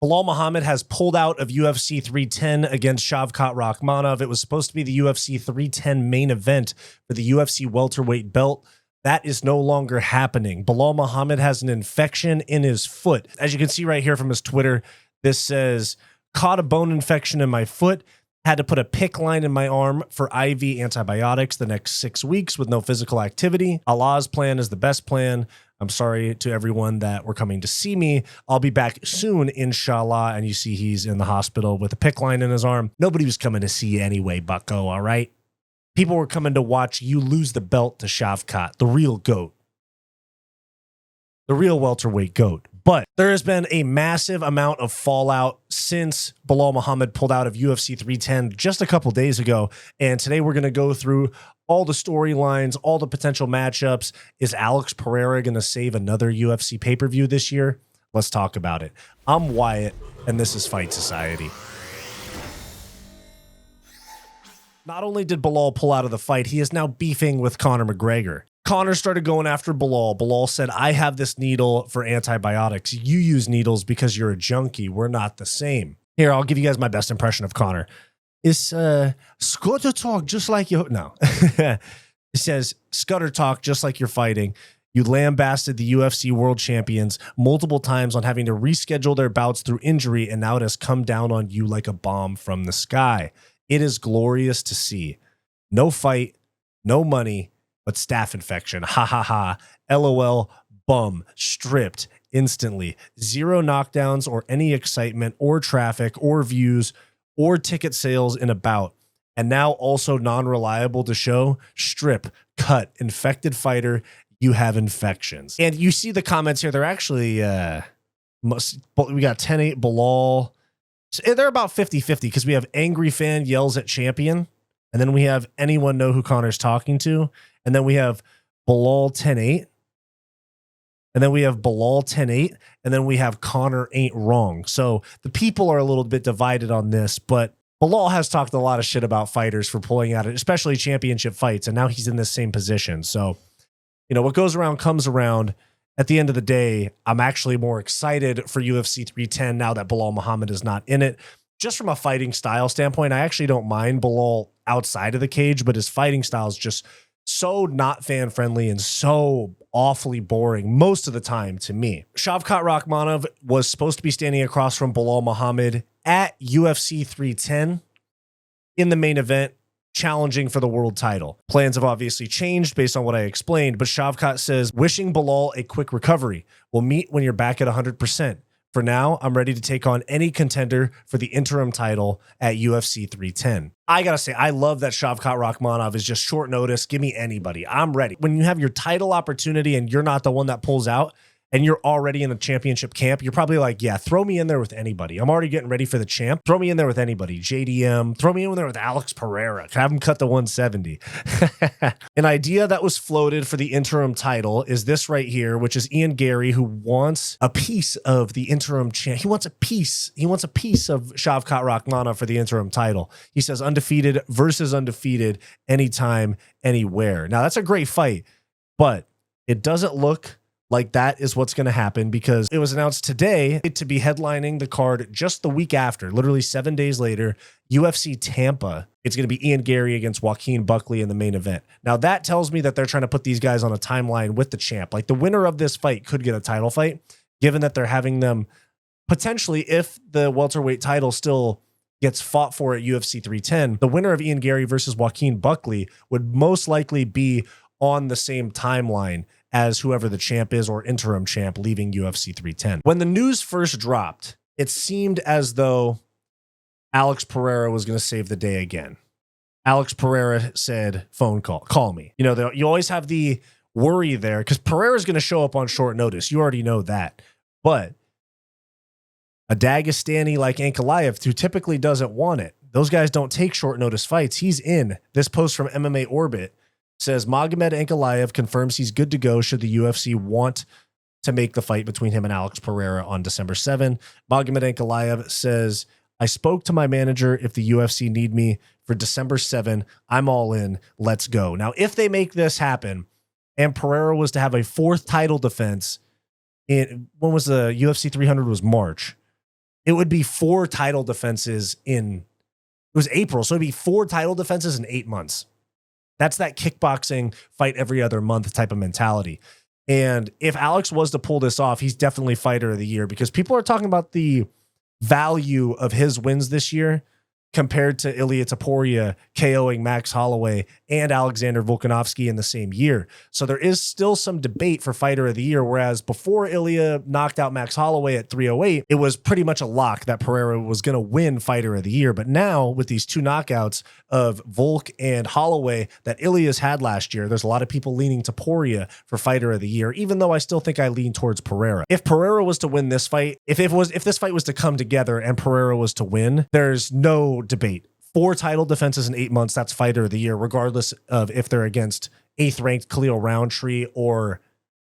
Belal Muhammad has pulled out of UFC 310 against Shavkat Rakhmonov. It was supposed to be the UFC 310 main event for the UFC welterweight belt. That is no longer happening. Belal Muhammad has an infection in his foot. As you can see right here from his Twitter, this says, caught a bone infection in my foot, had to put a PICC line in my arm for IV antibiotics the next 6 weeks with no physical activity. Allah's plan is the best plan. I'm sorry to everyone that were coming to see me. I'll be back soon, inshallah. And you see he's in the hospital with a PICC line in his arm. Nobody was coming to see you anyway, bucko, all right? People were coming to watch you lose the belt to Shavkat, the real GOAT. The real welterweight GOAT. But there has been a massive amount of fallout since Belal Muhammad pulled out of UFC 310 just a couple days ago. And today we're going to go through all the storylines, all the potential matchups. Is Alex Pereira going to save another UFC pay-per-view this year? Let's talk about it. I'm Wyatt, and this is Fight Society. Not only did Belal pull out of the fight, he is now beefing with Conor McGregor. Conor started going after Belal. Belal said, I have this needle for antibiotics. You use needles because you're a junkie. We're not the same. Here, I'll give you guys my best impression of Conor. It's scudder talk just like you. No. It says, scudder talk just like you're fighting. You lambasted the UFC world champions multiple times on having to reschedule their bouts through injury, and now it has come down on you like a bomb from the sky. It is glorious to see. No fight, no money, but staph infection. Ha ha ha. LOL. Bum. Stripped instantly. Zero knockdowns or any excitement or traffic or views or ticket sales in a bout. And now also non-reliable to show. Strip. Cut. Infected fighter. You have infections. And you see the comments here. They're actually, we got 10-8 Belal. So they're about 50-50 because we have angry fan yells at champion. And then we have anyone know who Conor's talking to. And then we have Belal 10-8. And then we have Belal 10-8. And then we have Conor ain't wrong. So the people are a little bit divided on this, but Belal has talked a lot of shit about fighters for pulling out, especially championship fights. And now he's in this same position. So, you know, what goes around comes around. At the end of the day, I'm actually more excited for UFC 310 now that Belal Muhammad is not in it. Just from a fighting style standpoint, I actually don't mind Belal outside of the cage, but his fighting style is just so not fan-friendly and so awfully boring most of the time to me. Shavkat Rakhmonov was supposed to be standing across from Belal Muhammad at UFC 310 in the main event, challenging for the world title. Plans have obviously changed based on what I explained, but Shavkat says, wishing Belal a quick recovery. We'll meet when you're back at 100%. For now, I'm ready to take on any contender for the interim title at UFC 310. I gotta say, I love that Shavkat Rakhmonov is just short notice. Give me anybody. I'm ready. When you have your title opportunity and you're not the one that pulls out, and you're already in the championship camp, you're probably like, yeah, throw me in there with anybody. I'm already getting ready for the champ. Throw me in there with anybody. JDM. Throw me in there with Alex Pereira. Have him cut the 170. An idea that was floated for the interim title is this right here, which is Garry, who wants a piece of the interim champ. He wants a piece. He wants a piece of Shavkat Rakhmonov for the interim title. He says undefeated versus undefeated anytime, anywhere. Now, that's a great fight, but it doesn't look like that is what's going to happen because it was announced today to be headlining the card just the week after, literally 7 days later, UFC Tampa. It's going to be Garry against Joaquin Buckley in the main event. Now that tells me that they're trying to put these guys on a timeline with the champ. Like the winner of this fight could get a title fight, given that they're having them potentially, if the welterweight title still gets fought for at UFC 310, the winner of Garry versus Joaquin Buckley would most likely be on the same timeline as whoever the champ is or interim champ leaving UFC 310. When the news first dropped, it seemed as though Alex Pereira was going to save the day again. Alex Pereira said, phone call me. You know, you always have the worry there because Pereira's going to show up on short notice. You already know that. But a Dagestani like Ankalaev, who typically doesn't want it, those guys don't take short notice fights. He's in. This post from MMA Orbit says Magomed Ankalaev confirms he's good to go should the UFC want to make the fight between him and Alex Pereira on December 7. Magomed Ankalaev says, I spoke to my manager. If the UFC need me for December 7, I'm all in. Let's go. Now, if they make this happen and Pereira was to have a fourth title defense when was the UFC 300 was March. it would be 4 title defenses it was April. So it'd be 4 title defenses in 8 months. That's that kickboxing fight every other month type of mentality. And if Alex was to pull this off, he's definitely fighter of the year, because people are talking about the value of his wins this year compared to Ilia Topuria KOing Max Holloway and Alexander Volkanovski in the same year. So there is still some debate for fighter of the year, whereas before Ilia knocked out Max Holloway at 308, it was pretty much a lock that Pereira was going to win fighter of the year. But now with these 2 knockouts of Volk and Holloway that Ilia's had last year, there's a lot of people leaning Topuria for fighter of the year, even though I still think I lean towards Pereira. If Pereira was to win this fight, if this fight was to come together and Pereira was to win, there's no debate. 4 title defenses in 8 months, that's fighter of the year, regardless of if they're against 8th ranked Khalil Roundtree or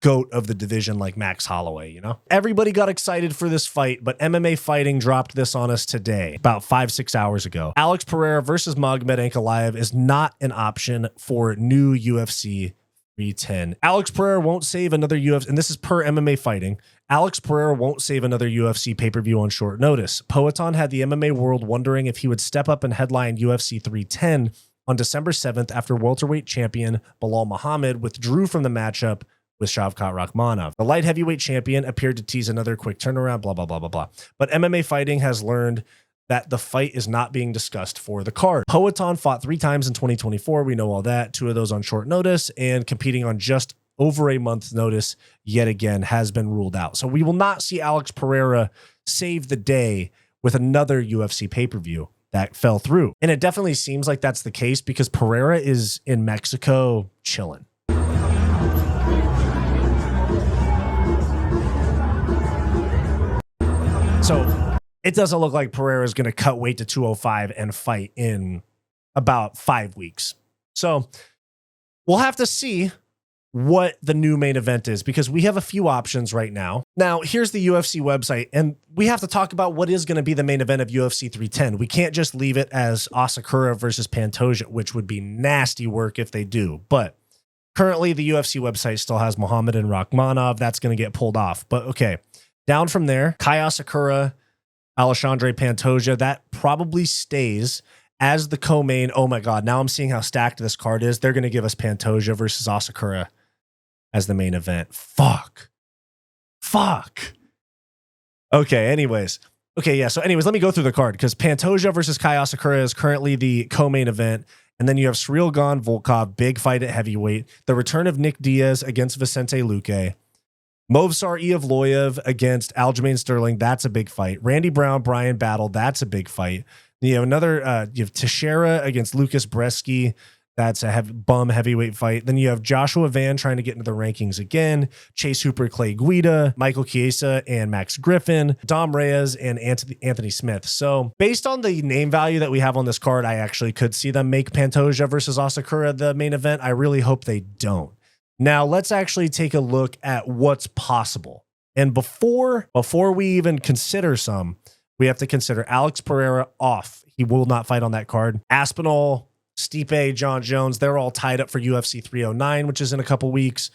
GOAT of the division like Max Holloway, you know? Everybody got excited for this fight, but MMA Fighting dropped this on us today, about 5-6 hours ago. Alex Pereira versus Magomed Ankalaev is not an option for new UFC 310. Alex Pereira won't save another UFC, and this is per MMA Fighting. Alex Pereira won't save another UFC pay-per-view on short notice. Poetan had the MMA world wondering if he would step up and headline UFC 310 on December 7th after welterweight champion Belal Muhammad withdrew from the matchup with Shavkat Rakhmonov. The light heavyweight champion appeared to tease another quick turnaround, blah, blah, blah, blah, blah. But MMA Fighting has learned that the fight is not being discussed for the card. Poetan fought 3 times in 2024. We know all that. 2 of those on short notice, and competing on just over a month's notice yet again has been ruled out. So we will not see Alex Pereira save the day with another UFC pay-per-view that fell through. And it definitely seems like that's the case because Pereira is in Mexico chilling. So it doesn't look like Pereira is going to cut weight to 205 and fight in about 5 weeks. So we'll have to see what the new main event is, because we have a few options right now. Now, here's the UFC website, and we have to talk about what is going to be the main event of UFC 310. We can't just leave it as Asakura versus Pantoja, which would be nasty work if they do. But currently, the UFC website still has Muhammad and Rakhmonov. That's going to get pulled off. But okay, down from there, Kai Asakura, Alexandre Pantoja, that probably stays as the co-main. Oh my God, now I'm seeing how stacked this card is. They're going to give us Pantoja versus Asakura as the main event. Fuck. Okay, anyways. Okay, yeah, so anyways, let me go through the card, because Pantoja versus Kai Asakura is currently the co-main event. And then you have Ciryl Gane Volkov, big fight at heavyweight. The return of Nick Diaz against Vicente Luque. Movsar Evloev against Aljamain Sterling. That's a big fight. Randy Brown, Brian Battle. That's a big fight. You have another, you have Teixeira against Lucas Bresky. That's a bum heavyweight fight. Then you have Joshua Van trying to get into the rankings again. Chase Hooper, Clay Guida, Michael Chiesa, and Max Griffin, Dom Reyes, and Anthony Smith. So based on the name value that we have on this card, I actually could see them make Pantoja versus Asakura the main event. I really hope they don't. Now let's actually take a look at what's possible. And before we even consider some, we have to consider Alex Pereira off. He will not fight on that card. Aspinall, Stipe, John Jones, they're all tied up for UFC 309, which is in a couple weeks.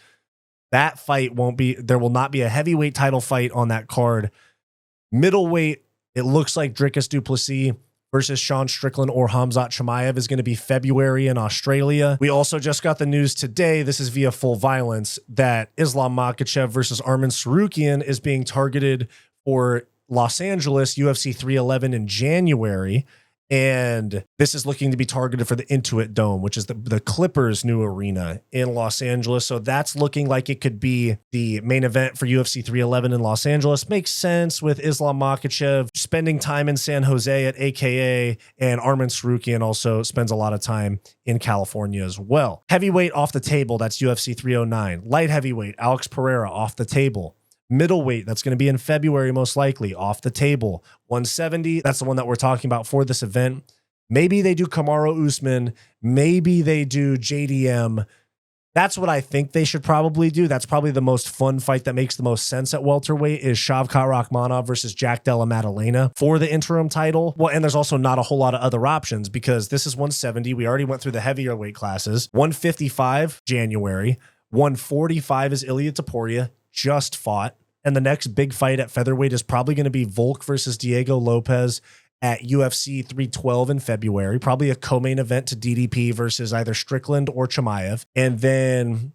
That fight there will not be a heavyweight title fight on that card. Middleweight, it looks like Dricus du Plessis versus Sean Strickland or Khamzat Chimaev is going to be February in Australia. We also just got the news today, this is via Full Violence, that Islam Makhachev versus Arman Tsarukyan is being targeted for Los Angeles UFC 311 in January. And this is looking to be targeted for the Intuit Dome, which is the Clippers' new arena in Los Angeles. So that's looking like it could be the main event for UFC 311 in Los Angeles. Makes sense with Islam Makhachev spending time in San Jose at AKA, and Arman Tsarukyan also spends a lot of time in California as well. Heavyweight off the table, that's UFC 309. Light heavyweight, Alex Pereira off the table. Middleweight, that's going to be in February, most likely, off the table. 170, that's the one that we're talking about for this event. Maybe they do Kamaru Usman. Maybe they do JDM. That's what I think they should probably do. That's probably the most fun fight that makes the most sense at welterweight is Shavkat Rakhmonov versus Jack Della Maddalena for the interim title. Well, and there's also not a whole lot of other options because this is 170. We already went through the heavier weight classes. 155, January. 145 is Ilia Topuria. Just fought And the next big fight at featherweight is probably going to be Volk versus Diego Lopez at UFC 312 in February. Probably a co-main event to DDP versus either Strickland or Chimaev. And then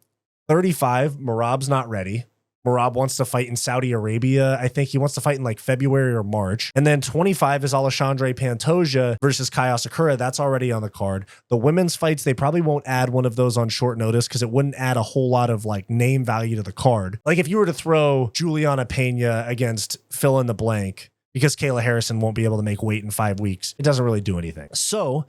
35, Merab's not ready. Merab wants to fight in Saudi Arabia. I think he wants to fight in like February or March. And then 25 is Alexandre Pantoja versus Kai Asakura. That's already on the card. The women's fights, they probably won't add one of those on short notice because it wouldn't add a whole lot of like name value to the card. Like if you were to throw Juliana Pena against fill in the blank because Kayla Harrison won't be able to make weight in 5 weeks, it doesn't really do anything. So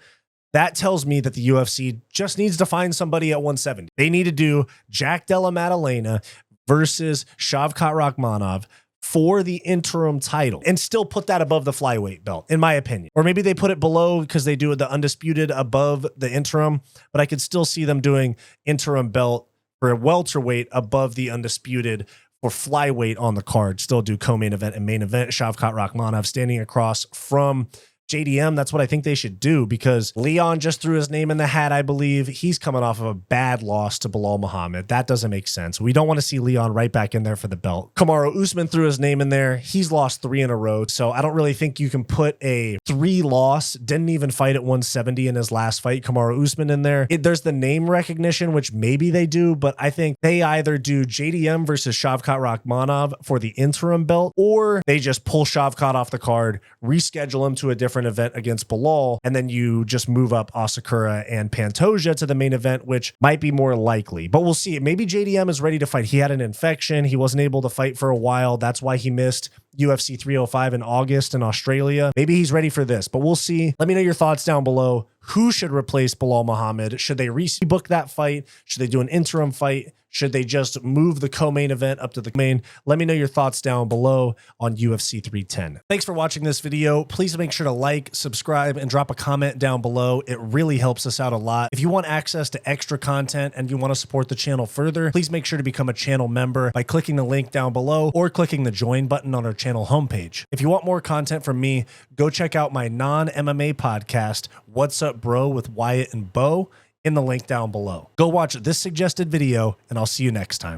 that tells me that the UFC just needs to find somebody at 170. They need to do Jack Della Maddalena versus Shavkat Rakhmonov for the interim title and still put that above the flyweight belt, in my opinion. Or maybe they put it below because they do the undisputed above the interim, but I could still see them doing interim belt for a welterweight above the undisputed for flyweight on the card. Still do co-main event and main event. Shavkat Rakhmonov standing across from JDM. That's what I think they should do because Leon just threw his name in the hat, I believe. He's coming off of a bad loss to Belal Muhammad. That doesn't make sense. We don't want to see Leon right back in there for the belt. Kamaru Usman threw his name in there. He's lost 3 in a row. So I don't really think you can put a 3 loss, didn't even fight at 170 in his last fight, Kamaru Usman in there. There's the name recognition, which maybe they do, but I think they either do JDM versus Shavkat Rakhmonov for the interim belt, or they just pull Shavkat off the card, reschedule him to a different event against Belal, and then you just move up Asakura and Pantoja to the main event, which might be more likely. But we'll see. Maybe JDM is ready to fight. He had an infection. He wasn't able to fight for a while. That's why he missed UFC 305 in August in Australia. Maybe he's ready for this, but we'll see. Let me know your thoughts down below. Who should replace Belal Muhammad? Should they rebook that fight? Should they do an interim fight? Should they just move the co-main event up to the main? Let me know your thoughts down below on UFC 310. Thanks for watching this video. Please make sure to like, subscribe, and drop a comment down below. It really helps us out a lot. If you want access to extra content and you want to support the channel further, please make sure to become a channel member by clicking the link down below or clicking the join button on our channel homepage. If you want more content from me, go check out my non-MMA podcast, What's Up Bro with Wyatt and Bo, in the link down below. Go watch this suggested video, and I'll see you next time.